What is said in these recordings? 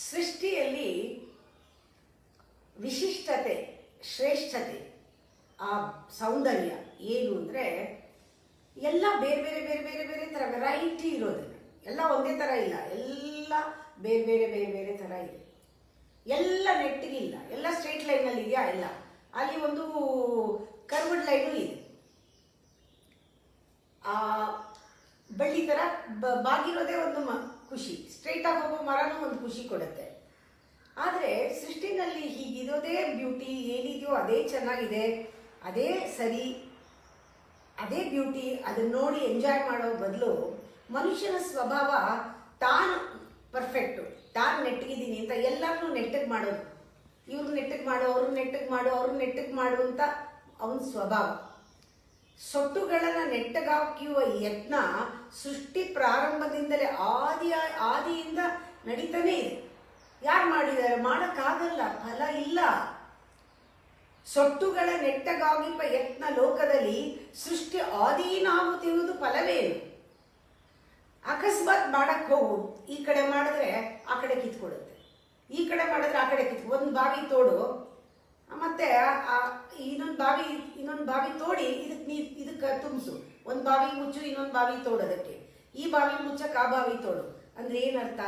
ಸೃಷ್ಟಿಯಲ್ಲಿ ವಿಶಿಷ್ಟತೆ, ಶ್ರೇಷ್ಠತೆ, ಆ ಸೌಂದರ್ಯ ಏನು ಅಂದರೆ ಎಲ್ಲ ಬೇರೆ ಬೇರೆ ಬೇರೆ ಬೇರೆ ಬೇರೆ ಥರ ವೆರೈಟಿ ಇರೋದಿಲ್ಲ. ಎಲ್ಲ ಒಂದೇ ಥರ ಇಲ್ಲ, ಎಲ್ಲ ಬೇರೆ ಬೇರೆ ಬೇರೆ ಬೇರೆ ಥರ ಇದೆ. ಎಲ್ಲ ನೆಟ್ಟಿಗಿಲ್ಲ, ಎಲ್ಲ ಸ್ಟ್ರೈಟ್ ಲೈನಲ್ಲಿ ಇದೆಯಾ? ಇಲ್ಲ, ಅಲ್ಲಿ ಒಂದು ಕರ್ವ್ಡ್ ಲೈನು ಇದೆ. ಆ ಬಳ್ಳಿ ಥರ ಬಾಗಿರೋದೇ ಒಂದು ಖುಷಿ, ಸ್ಟ್ರೈಟ್ ಆಗಿ ಹೋಗೋ ಮರನೂ ಒಂದು ಖುಷಿ ಕೊಡುತ್ತೆ. ಆದರೆ ಸೃಷ್ಟಿನಲ್ಲಿ ಹೀಗಿರೋದೇ ಬ್ಯೂಟಿ, ಏನಿದೆಯೋ ಅದೇ ಚೆನ್ನಾಗಿದೆ, ಅದೇ ಸರಿ, ಅದೇ ಬ್ಯೂಟಿ. ಅದನ್ನ ನೋಡಿ ಎಂಜಾಯ್ ಮಾಡೋ ಬದಲು ಮನುಷ್ಯನ ಸ್ವಭಾವ ತಾನು ಪರ್ಫೆಕ್ಟು, ತಾನು ನೆಟ್ಟಗಿದ್ದೀನಿ ಅಂತ ಎಲ್ಲರನ್ನೂ ನೆಟ್ಟಗೆ ಮಾಡೋದು. ಇವ್ರು ನೆಟ್ಟಗೆ ಮಾಡು, ಅವ್ರನ್ನ ನೆಟ್ಟಗೆ ಮಾಡು, ಅವ್ರನ್ನ ನೆಟ್ಟಗೆ ಮಾಡು ಅಂತ ಅವನ ಸ್ವಭಾವ. ಸೊಟ್ಟುಗಳನ್ನು ನೆಟ್ಟಗಾಕಿಯುವ ಯತ್ನ ಸೃಷ್ಟಿ ಪ್ರಾರಂಭದಿಂದಲೇ ಆದಿಯಿಂದ ನಡೀತಾನೇ ಇದೆ. ಯಾರು ಮಾಡಿದ್ದಾರೆ? ಮಾಡೋಕ್ಕಾಗಲ್ಲ, ಫಲ ಇಲ್ಲ. ಸೊಟ್ಟುಗಳ ನೆಟ್ಟಗಾಗಿಪ ಯತ್ನ ಲೋಕದಲ್ಲಿ ಸೃಷ್ಟಿ ಆದೀನಾಗುತ್ತಿರುವುದು ಫಲವೇನು? ಅಕಸ್ಮಾತ್ ಮಾಡಕ್ಕೆ ಹೋಗು, ಈ ಕಡೆ ಮಾಡಿದ್ರೆ ಆ ಕಡೆ ಕಿತ್ಕೊಡುತ್ತೆ, ಈ ಕಡೆ ಮಾಡಿದ್ರೆ ಆ ಕಡೆ ಒಂದು ಬಾವಿ ತೋಡು, ಮತ್ತೆ ಇನ್ನೊಂದು ಬಾವಿ ತೋಡಿ ಇದಕ್ಕೆ ತುಂಬಿಸು, ಒಂದು ಬಾವಿ ಮುಚ್ಚು, ಇನ್ನೊಂದು ಬಾವಿ ತೋಡೋದಕ್ಕೆ, ಈ ಬಾವಿ ಮುಚ್ಚಕ್ಕೆ ಆ ಬಾವಿ ತೋಡು ಅಂದ್ರೆ ಏನರ್ಥ?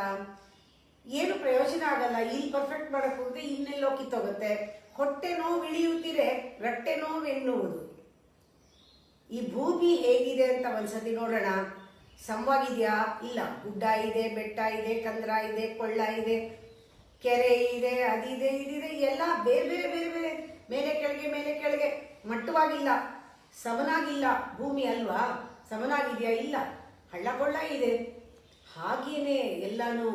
ಏನು ಪ್ರಯೋಜನ ಆಗಲ್ಲ. ಇಲ್ಲಿ ಪರ್ಫೆಕ್ಟ್ ಮಾಡಕ್ಕೆ ಹೋಗುತ್ತೆ, ಇನ್ನೆಲ್ಲೋ ಕಿತ್ತೋಗುತ್ತೆ. ಹೊಟ್ಟೆ ನೋವು ಇಳಿಯುತ್ತೀರೆ, ರಟ್ಟೆ ನೋವು ಎನ್ನುವುದು. ಈ ಭೂಮಿ ಹೇಗಿದೆ ಅಂತ ಒಂದ್ಸತಿ ನೋಡೋಣ. ಸಮವಾಗಿದೆಯಾ? ಇಲ್ಲ. ಗುಡ್ಡ ಇದೆ, ಬೆಟ್ಟ ಇದೆ, ಕಂದ್ರ ಇದೆ, ಕೊಳ್ಳ ಇದೆ, ಕೆರೆ ಇದೆ, ಅದಿದೆ, ಇದಿದೆ, ಎಲ್ಲ ಬೇರೆ ಬೇರೆ ಬೇರೆ ಬೇರೆ, ಮೇಲೆ ಕೆಳಗೆ ಮೇಲೆ ಕೆಳಗೆ, ಮಟ್ಟವಾಗಿಲ್ಲ, ಸಮನಾಗಿಲ್ಲ. ಭೂಮಿ ಅಲ್ವಾ? ಸಮನಾಗಿದೆಯಾ? ಇಲ್ಲ, ಹಳ್ಳ ಕೊಳ್ಳ ಇದೆ. ಹಾಗೇನೆ ಎಲ್ಲಾನು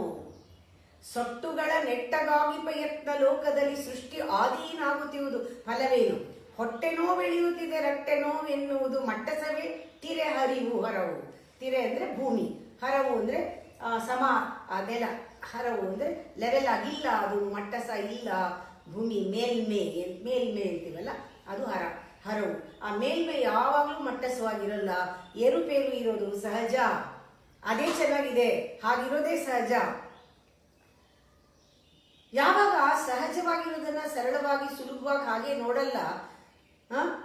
ಸೊಟ್ಟುಗಳ ನೆಟ್ಟಗಾಗಿ ಪ್ರಯತ್ನ ಲೋಕದಲ್ಲಿ ಸೃಷ್ಟಿ ಆದೀನಾಗುತ್ತಿರುವುದು ಫಲವೇನು? ಹೊಟ್ಟೆ ನೋವೆಳೆಯುತ್ತಿದೆ, ರಟ್ಟೆ ನೋವು ಎನ್ನುವುದು ಮಟ್ಟಸವೇ ತಿರೆ ಹರಿವು ಹರವು. ತಿರೆ ಅಂದರೆ ಭೂಮಿ, ಹರವು ಅಂದರೆ ಸಮ ನೆಲ, ಹರವು ಅಂದರೆ ಲೆವೆಲ್ ಆಗಿಲ್ಲ, ಅದು ಮಟ್ಟಸ ಇಲ್ಲ. ಭೂಮಿ ಮೇಲ್ಮೆ ಅಂತೀವಲ್ಲ, ಅದು ಹರವು. ಆ ಮೇಲ್ಮೆ ಯಾವಾಗಲೂ ಮಟ್ಟಸವಾಗಿರಲ್ಲ, ಏರುಪೇರು ಇರೋದು ಸಹಜ. ಅದೇ ಚೆನ್ನಾಗಿದೆ, ಹಾಗಿರೋದೇ ಸಹಜ. ಯಾವಾಗ ಸಹಜವಾಗಿರೋದನ್ನ ಸರಳವಾಗಿ ಸುಲಭವಾಗಿ ಹಾಗೆ ನೋಡಲ್ಲ,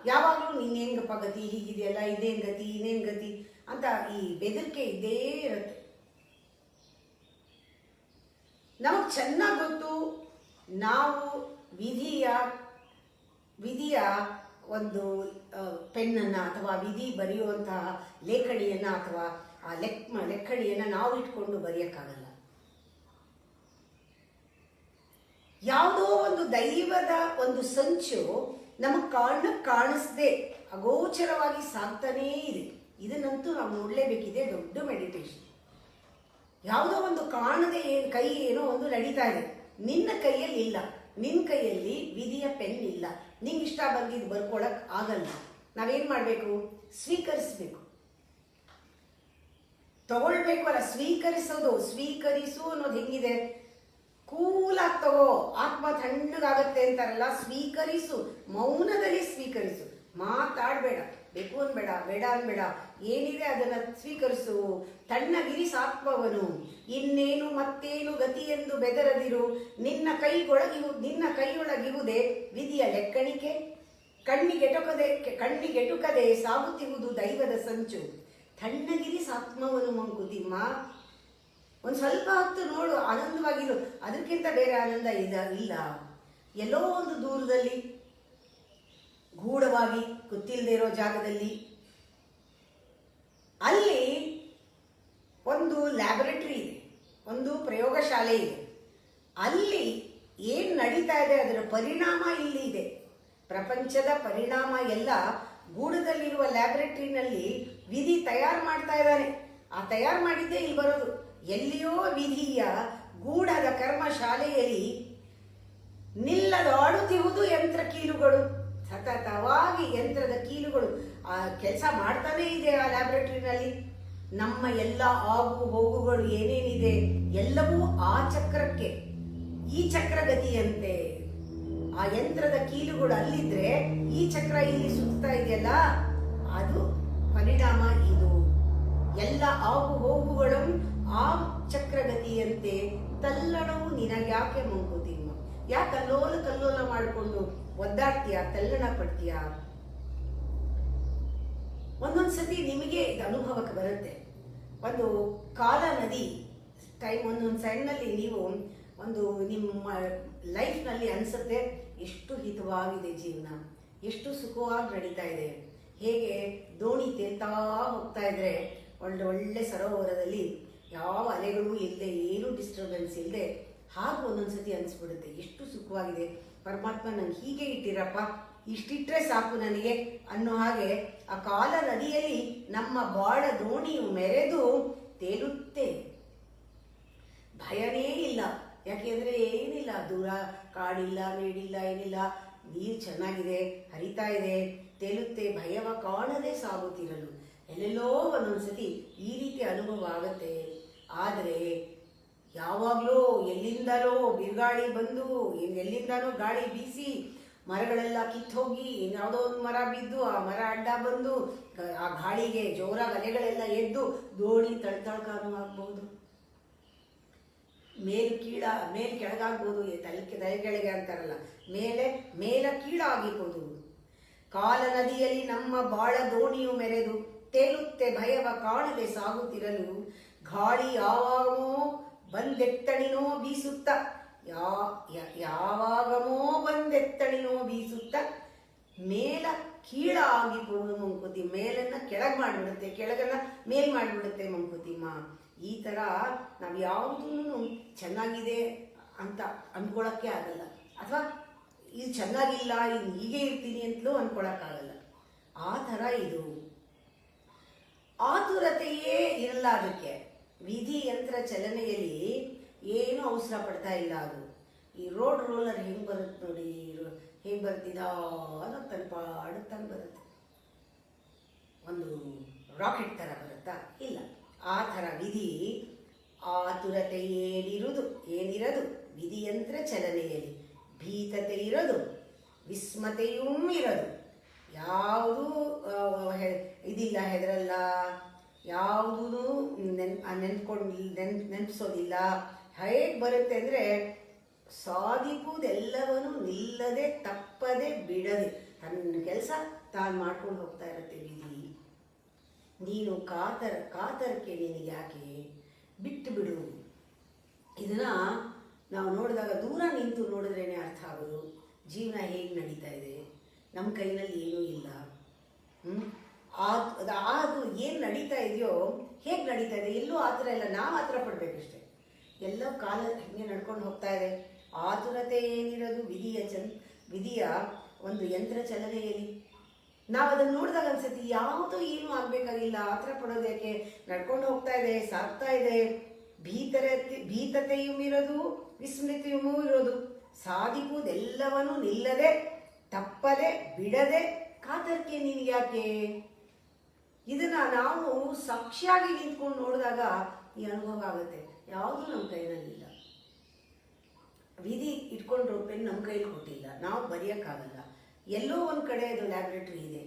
ಯಾವಾಗಲೂ ನೀನೇನ್ ಗತಿ, ಹೀಗಿದೆಯಲ್ಲ, ಇದೇನ್ ಗತಿ, ಇನ್ನೇನ್ ಗತಿ ಅಂತ ಈ ಬೆದರಿಕೆ ಇದ್ದೇ ಇರುತ್ತೆ. ನಮಗೆ ಚೆನ್ನಾಗಿ ಗೊತ್ತು, ನಾವು ವಿಧಿಯ ಒಂದು ಪೆನ್ನನ್ನು ಅಥವಾ ವಿಧಿ ಬರೆಯುವಂತಹ ಲೇಖಣಿಯನ್ನು ಅಥವಾ ಆ ಲೆಕ್ಕಣಿಯನ್ನು ನಾವು ಇಟ್ಕೊಂಡು ಬರೆಯೋಕ್ಕಾಗಲ್ಲ. ಯಾವುದೋ ಒಂದು ದೈವದ ಒಂದು ಸಂಚು ನಮಗೆ ಕಾಣಿಸದೆ ಅಗೋಚರವಾಗಿ ಸಾಗ್ತಾನೇ ಇದೆ. ಇದನ್ನಂತೂ ನಾವು ನೋಡಲೇಬೇಕಿದೆ, ದೊಡ್ಡ ಮೆಡಿಟೇಷನ್. ಯಾವುದೋ ಒಂದು ಕಾಣದೆ ಕೈ ಏನೋ ಒಂದು ನಡೀತಾ ಇದೆ, ನಿನ್ನ ಕೈಯಲ್ಲಿ ಇಲ್ಲ, ನಿನ್ನ ಕೈಯಲ್ಲಿ ವಿಧಿಯ ಪೆನ್ ಇಲ್ಲ, ನಿಂಗೆ ಇಷ್ಟ ಬಂದಿದ್ದು ಬರ್ಕೊಳಕ್ ಆಗಲ್ಲ. ನಾವೇನ್ ಮಾಡಬೇಕು? ಸ್ವೀಕರಿಸ್ಬೇಕು, ತಗೊಳ್ಬೇಕು ಅಲ್ಲ, ಸ್ವೀಕರಿಸೋದು. ಸ್ವೀಕರಿಸು ಅನ್ನೋದು ಹೆಂಗಿದೆ? ಕೂಲಾಗಿ ತಗೋ, ಆತ್ಮ ತಣ್ಣಗಾಗತ್ತೆ ಅಂತಾರಲ್ಲ, ಸ್ವೀಕರಿಸು, ಮೌನದಲ್ಲಿ ಸ್ವೀಕರಿಸು. ಮಾತಾಡಬೇಡ, ಬೇಕು ಅನ್ಬೇಡ, ಬೇಡ ಅನ್ಬೇಡ, ಏನಿದೆ ಅದನ್ನ ಸ್ವೀಕರಿಸು. ತಣ್ಣಗಿರಿಸ ಆತ್ಮವನು, ಇನ್ನೇನು ಮತ್ತೇನು ಗತಿ ಎಂದು ಬೆದರದಿರು. ನಿನ್ನ ಕೈಯೊಳಗಿರುವುದೇ ವಿಧಿಯ ಲೆಕ್ಕಣಿಕೆ. ಕಣ್ಣಿಗೆಟುಕದೆ ಸಾಗುತ್ತಿರುವುದು ದೈವದ ಸಂಚು. ತಣ್ಣಗಿರಿಸ ಆತ್ಮವನು ಮಂಕುತಿಮ್ಮ. ಒಂದು ಸ್ವಲ್ಪ ಹೊತ್ತು ನೋಡು, ಆನಂದವಾಗಿರು. ಅದಕ್ಕಿಂತ ಬೇರೆ ಆನಂದ ಇಲ್ಲ. ಎಲ್ಲೋ ಒಂದು ದೂರದಲ್ಲಿ ಗೂಢವಾಗಿ ಗೊತ್ತಿಲ್ಲದೆ ಇರೋ ಜಾಗದಲ್ಲಿ, ಅಲ್ಲಿ ಒಂದು ಲ್ಯಾಬೊರೇಟರಿ ಇದೆ, ಒಂದು ಪ್ರಯೋಗಶಾಲೆ ಇದೆ. ಅಲ್ಲಿ ಏನು ನಡೀತಾ ಇದೆ ಅದರ ಪರಿಣಾಮ ಇಲ್ಲಿ ಇದೆ. ಪ್ರಪಂಚದ ಪರಿಣಾಮ ಎಲ್ಲ ಗೂಢದಲ್ಲಿರುವ ಲ್ಯಾಬೊರೇಟರಿನಲ್ಲಿ ವಿಧಿ ತಯಾರು ಮಾಡ್ತಾ ಇದ್ದಾನೆ. ಆ ತಯಾರು ಮಾಡಿದ್ದೇ ಇಲ್ಲಿ ಬರೋದು. ಎಲ್ಲಿಯೋ ವಿಧಿಯ ಗೂಢದ ಕರ್ಮಶಾಲೆಯಲ್ಲಿ ನಿಲ್ಲದಾಡುತ್ತಿರುವುದು ಯಂತ್ರ ಕೀಲುಗಳು. ಸತತವಾಗಿ ಯಂತ್ರದ ಕೀಲುಗಳು ಆ ಕೆಲಸ ಮಾಡ್ತಾನೇ ಇದೆ ಆ ಲ್ಯಾಬೊರೇಟರಿನಲ್ಲಿ. ನಮ್ಮ ಎಲ್ಲ ಆಗು ಹೋಗುಗಳು ಏನೇನಿದೆ ಎಲ್ಲವೂ ಆ ಚಕ್ರಕ್ಕೆ, ಈ ಚಕ್ರಗತಿಯಂತೆ. ಆ ಯಂತ್ರದ ಕೀಲುಗಳು ಅಲ್ಲಿದ್ರೆ ಈ ಚಕ್ರ ಇಲ್ಲಿ ಸುತ್ತಾ ಇದೆಯಲ್ಲ, ಅದು ಪರಿಣಾಮ. ಇದು ಎಲ್ಲ ಆಗು ಹೋಗುಗಳು ಆ ಚಕ್ರಗತಿಯಂತೆ ತಲ್ಲಣವು ನಿನಗ್ಯಾಕೆ ಮಂಕುತಿಮ್ಮ? ಯಾಕೆ ಕಲ್ಲೋಲ ಕಲ್ಲೋಲ ಮಾಡಿಕೊಂಡು ಒದ್ದಾಡ್ತೀಯ, ತಲ್ಲಣ ಪಡ್ತೀಯ? ಒಂದೊಂದ್ಸತಿ ನಿಮಗೆ ಇದು ಅನುಭವಕ್ಕೆ ಬರುತ್ತೆ. ಒಂದು ಕಾಲ ನದಿ ಟೈಮ್ ಒಂದೊಂದು ಸೈಡ್ನಲ್ಲಿ ನೀವು ಒಂದು ನಿಮ್ಮ ಲೈಫ್ನಲ್ಲಿ ಅನಿಸುತ್ತೆ, ಎಷ್ಟು ಹಿತವಾಗಿದೆ ಜೀವನ, ಎಷ್ಟು ಸುಖವಾಗಿ ನಡೀತಾ ಇದೆ. ಹೇಗೆ ದೋಣಿ ತೇಲ್ತಾ ಹೋಗ್ತಾ ಇದ್ರೆ ಒಳ್ಳೆ ಒಳ್ಳೆ ಸರೋವರದಲ್ಲಿ ಯಾವ ಅಲೆಗಳು ಇಲ್ಲದೆ, ಏನು ಡಿಸ್ಟರ್ಬೆನ್ಸ್ ಇಲ್ಲದೆ, ಹಾಗೆ ಒಂದೊಂದ್ಸತಿ ಅನಿಸ್ಬಿಡುತ್ತೆ ಎಷ್ಟು ಸುಖವಾಗಿದೆ. ಪರಮಾತ್ಮ ನಂಗೆ ಹೀಗೆ ಇಟ್ಟಿರಪ್ಪ, ಇಷ್ಟಿಟ್ರೆ ಸಾಕು ನನಗೆ ಅನ್ನೋ ಹಾಗೆ ಆ ಕಾಲ ನದಿಯಲ್ಲಿ ನಮ್ಮ ಬಾಳ ದೋಣಿಯು ಮೆರೆದು ತೇಲುತ್ತೆ. ಭಯನೇ ಇಲ್ಲ, ಯಾಕೆಂದ್ರೆ ಏನಿಲ್ಲ, ದೂರ ಕಾಡಿಲ್ಲ, ಮೇಡಿಲ್ಲ, ಏನಿಲ್ಲ, ನೀರು ಚೆನ್ನಾಗಿದೆ, ಹರಿತಾ ಇದೆ, ತೇಲುತ್ತೆ, ಭಯವ ಕಾಣದೆ ಸಾಗುತ್ತಿರಲು. ಎಲ್ಲೆಲ್ಲೋ ಒಂದೊಂದ್ಸತಿ ಈ ರೀತಿ ಅನುಭವ ಆಗುತ್ತೆ. ಆದರೆ ಯಾವಾಗಲೂ ಎಲ್ಲಿಂದಲೋ ಬಿರುಗಾಳಿ ಬಂದು, ಎಲ್ಲಿಂದನೋ ಗಾಳಿ ಬೀಸಿ ಮರಗಳೆಲ್ಲ ಕಿತ್ತೋಗಿ, ಯಾವುದೋ ಒಂದು ಮರ ಬಿದ್ದು ಆ ಮರ ಅಡ್ಡ ಬಂದು ಆ ಗಾಳಿಗೆ ಜೋರಾಗಿ ಅಲೆಗಳೆಲ್ಲ ಎದ್ದು ದೋಣಿ ತಳ್ತಳ್ಕಾನು ಆಗ್ಬಹುದು, ಮೇಲ್ ಕೆಳಗಾಗ್ಬೋದು, ತಲೆ ಕೆಳಗೆ ಅಂತಾರಲ್ಲ, ಮೇಲ ಕೀಳಾಗಿರ್ಬೋದು. ಕಾಲ ನದಿಯಲ್ಲಿ ನಮ್ಮ ಬಾಳ ದೋಣಿಯು ಮೆರೆದು ತೇಲುತ್ತೆ, ಭಯವ ಕಾಣದೆ ಸಾಗುತ್ತಿರಲು. ಗಾಳಿ ಯಾವಾಗಮೋ ಬಂದೆತ್ತಣಿನೋ ಬೀಸುತ್ತ, ಯಾವಾಗಮೋ ಬಂದೆತ್ತಣಿನೋ ಬೀಸುತ್ತ ಮೇಲ ಕೀಳಾಗಿರ್ಬೋದು ಮಂಕುತಿ. ಮೇಲನ್ನ ಕೆಳಗೆ ಮಾಡಿಬಿಡುತ್ತೆ, ಕೆಳಗನ್ನ ಮೇಲ್ ಮಾಡಿಬಿಡುತ್ತೆ ಮಂಕುತಿಮ್ಮ. ಈ ಥರ ನಾವು ಯಾವುದೂ ಚೆನ್ನಾಗಿದೆ ಅಂತ ಅಂದ್ಕೊಳಕ್ಕೆ ಆಗಲ್ಲ, ಅಥವಾ ಇದು ಚೆನ್ನಾಗಿಲ್ಲ, ಇನ್ನು ಹೀಗೆ ಇರ್ತೀನಿ ಅಂತಲೂ ಅಂದ್ಕೊಳಕ್ಕಾಗಲ್ಲ. ಆ ಥರ ಇದು ಆತುರತೆಯೇ ಇರಲ್ಲ ಅದಕ್ಕೆ. ವಿಧಿ ಯಂತ್ರ ಚಲನೆಯಲ್ಲಿ ಏನು ಅವಸರ ಪಡ್ತಾ ಇಲ್ಲ ಅದು. ಈ ರೋಡ್ ರೋಲರ್ ಹೆಂಗೆ ಬರುತ್ತೆ ನೋಡಿ, ಹೇಗೆ ಬರ್ತಿದ್ದಾನ ಪಾಡುತ್ತಾನೆ ಬರುತ್ತೆ, ಒಂದು ರಾಕೆಟ್ ಥರ ಬರುತ್ತಾ? ಇಲ್ಲ. ಆ ಥರ ವಿಧಿ ಆತುರತೆ ಏನಿರದು ವಿಧಿಯಂತ್ರ ಚಲನೆಯಲ್ಲಿ. ಭೀತತೆ ಇರೋದು, ವಿಸ್ಮತೆಯೂ ಇರೋದು, ಯಾವುದೂ ಇದಿಲ್ಲ, ಹೆದರಲ್ಲ, ಯಾವುದೂ ನೆನ್ಪಿಸೋದಿಲ್ಲ. ಹೇಗೆ ಬರುತ್ತೆ ಅಂದರೆ, ಸಾಧಿಸುವುದೆಲ್ಲವನ್ನೂ ನಿಲ್ಲದೆ ತಪ್ಪದೆ ಬಿಡದೆ ತನ್ನ ಕೆಲಸ ತಾನು ಮಾಡ್ಕೊಂಡು ಹೋಗ್ತಾ ಇರುತ್ತೆ ವಿಧಿ. ನೀನು ಕಾತರಕ್ಕೆ ನಿನಗೆ ಯಾಕೆ, ಬಿಟ್ಟು ಬಿಡು. ಇದನ್ನ ನಾವು ನೋಡಿದಾಗ ದೂರ ನಿಂತು ನೋಡಿದ್ರೇನೆ ಅರ್ಥ ಆಗೋದು ಜೀವನ ಹೇಗೆ ನಡೀತಾ ಇದೆ. ನಮ್ಮ ಕೈನಲ್ಲಿ ಏನೂ ಇಲ್ಲ. ಅದು ಏನು ನಡೀತಾ ಇದೆಯೋ, ಹೇಗೆ ನಡೀತಾ ಇದೆ, ಎಲ್ಲೂ ಆ ಥರ ಇಲ್ಲ, ನಾವು ಆ ಥರ ಪಡಬೇಕಷ್ಟೆ. ಎಲ್ಲ ಕಾಲ ಹಿಂಗೆ ನಡ್ಕೊಂಡು ಹೋಗ್ತಾ ಇದೆ. ಆತುರತೆ ಏನಿರೋದು ವಿಧಿಯ ಒಂದು ಯಂತ್ರ ಚಲನೆಯಲ್ಲಿ. ನಾವು ಅದನ್ನು ನೋಡಿದಾಗ ಅನ್ಸುತ್ತೆ ಯಾವುದೂ ಏನೂ ಆಗಬೇಕಾಗಿಲ್ಲ, ಆ ಥರ ಪಡೋದು ಯಾಕೆ, ನಡ್ಕೊಂಡು ಹೋಗ್ತಾ ಇದೆ, ಸಾಗ್ತಾ ಇದೆ. ಭೀತತೆಯೂ ಇರೋದು, ವಿಸ್ಮೃತಿಯೂ ಇರೋದು, ಸಾಧಿಸುವುದೆಲ್ಲವನ್ನೂ ನಿಲ್ಲದೆ ತಪ್ಪದೆ ಬಿಡದೆ ಕಾತರಕ್ಕೆ ನಿನಗೆ ಯಾಕೆ. ಇದನ್ನ ನಾವು ಸಾಕ್ಷಿಯಾಗಿ ನಿಂತ್ಕೊಂಡು ನೋಡಿದಾಗ ಈ ಅನುಭವ ಆಗುತ್ತೆ. ಯಾವುದೂ ನಮ್ಮ ಕೈನಲ್ಲಿಲ್ಲ. ವಿಧಿ ಇಟ್ಕೊಂಡ್ರು ಪೆನ್ ನಮ್ಮ ಕೈಲಿ ಕೊಟ್ಟಿಲ್ಲ, ನಾವು ಬರೆಯೋಕ್ಕಾಗಲ್ಲ. ಎಲ್ಲೋ ಒಂದು ಕಡೆ ಅದು ಲ್ಯಾಬ್ರೇಟರಿ ಇದೆ,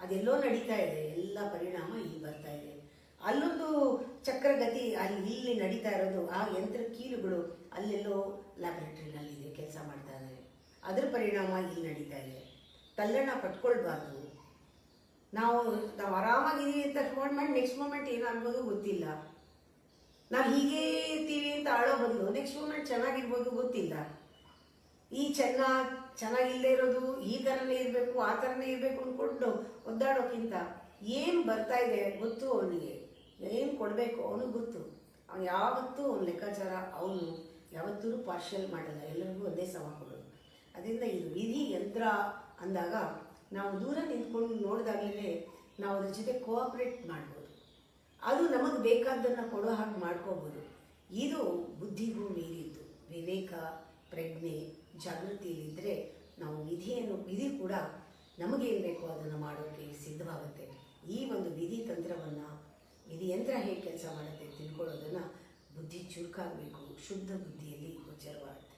ಅದೆಲ್ಲೋ ನಡೀತಾ ಇದೆ, ಎಲ್ಲ ಪರಿಣಾಮ ಇಲ್ಲಿ ಬರ್ತಾ ಇದೆ. ಅಲ್ಲೊಂದು ಚಕ್ರಗತಿ ಇಲ್ಲಿ ನಡೀತಾ ಇರೋದು, ಆ ಯಂತ್ರ ಕೀಲುಗಳು ಅಲ್ಲೆಲ್ಲೋ ಲ್ಯಾಬ್ರೇಟರಿನಲ್ಲಿದೆ, ಕೆಲಸ ಮಾಡ್ತಾ ಇದ್ದಾರೆ. ಅದ್ರ ಪರಿಣಾಮ ಇಲ್ಲಿ ನಡೀತಾ ಇದೆ. ತಲ್ಲಣ ಪಟ್ಕೊಳ್ಬಾರ್ದು. ನಾವು ಆರಾಮಾಗಿದ್ದೀವಿ ಅಂತ ಮಾಡಿ ನೆಕ್ಸ್ಟ್ ಮೂಮೆಂಟ್ ಏನಾಗ್ಬೋದು ಗೊತ್ತಿಲ್ಲ. ನಾವು ಹೀಗೇ ಇರ್ತೀವಿ ಅಂತ ಆಳೋ ಬದಲು ನೆಕ್ಸ್ಟ್ ಮೂಮೆಂಟ್ ಚೆನ್ನಾಗಿರ್ಬೋದು ಗೊತ್ತಿಲ್ಲ. ಈ ಚೆನ್ನಾಗಿಲ್ಲದೆ ಇರೋದು ಈ ಥರನೇ ಇರಬೇಕು, ಆ ಥರನೇ ಇರಬೇಕು ಅಂದ್ಕೊಂಡು ಒದ್ದಾಡೋಕ್ಕಿಂತ ಏನು ಬರ್ತಾ ಇದೆ ಗೊತ್ತು ಅವನಿಗೆ, ಏನು ಕೊಡಬೇಕು ಅವನಿಗೆ ಗೊತ್ತು. ಅವನು ಯಾವತ್ತೂ ಅವನ ಲೆಕ್ಕಾಚಾರ ಅವನು ಯಾವತ್ತೂ ಪಾರ್ಷಿಯಲ್ ಮಾಡಲ್ಲ, ಎಲ್ಲರಿಗೂ ಒಂದೇ ಸಮ ಕೊಡೋದು. ಅದರಿಂದ ಇದು ವಿಧಿ ಯಂತ್ರ ಅಂದಾಗ ನಾವು ದೂರ ನಿಂತ್ಕೊಂಡು ನೋಡಿದಾಗಲೇ ನಾವು ಅದ್ರ ಜೊತೆ ಕೋಆಪ್ರೇಟ್ ಮಾಡ್ಬೋದು. ಅದು ನಮಗೆ ಬೇಕಾದ್ದನ್ನು ಕೊಡೋ ಹಾಗೆ ಮಾಡ್ಕೋಬೋದು. ಇದು ಬುದ್ಧಿಗೂ ಮೀರಿದ್ದು. ವಿವೇಕ, ಪ್ರಜ್ಞೆ, ಜಾಗೃತಿಯಲ್ಲಿದ್ದರೆ ನಾವು ವಿಧಿ ಕೂಡ ನಮಗೇನು ಬೇಕೋ ಅದನ್ನು ಮಾಡೋಕ್ಕೆ ಸಿದ್ಧವಾಗುತ್ತೆ. ಈ ಒಂದು ವಿಧಿ ತಂತ್ರವನ್ನು, ವಿಧಿ ಯಂತ್ರ ಹೇಗೆ ಕೆಲಸ ಮಾಡುತ್ತೆ ತಿಳ್ಕೊಳ್ಳೋದನ್ನು ಬುದ್ಧಿ ಚುರುಕಾಗಬೇಕು. ಶುದ್ಧ ಬುದ್ಧಿಯಲ್ಲಿ ಗೋಚರವಾಗುತ್ತೆ.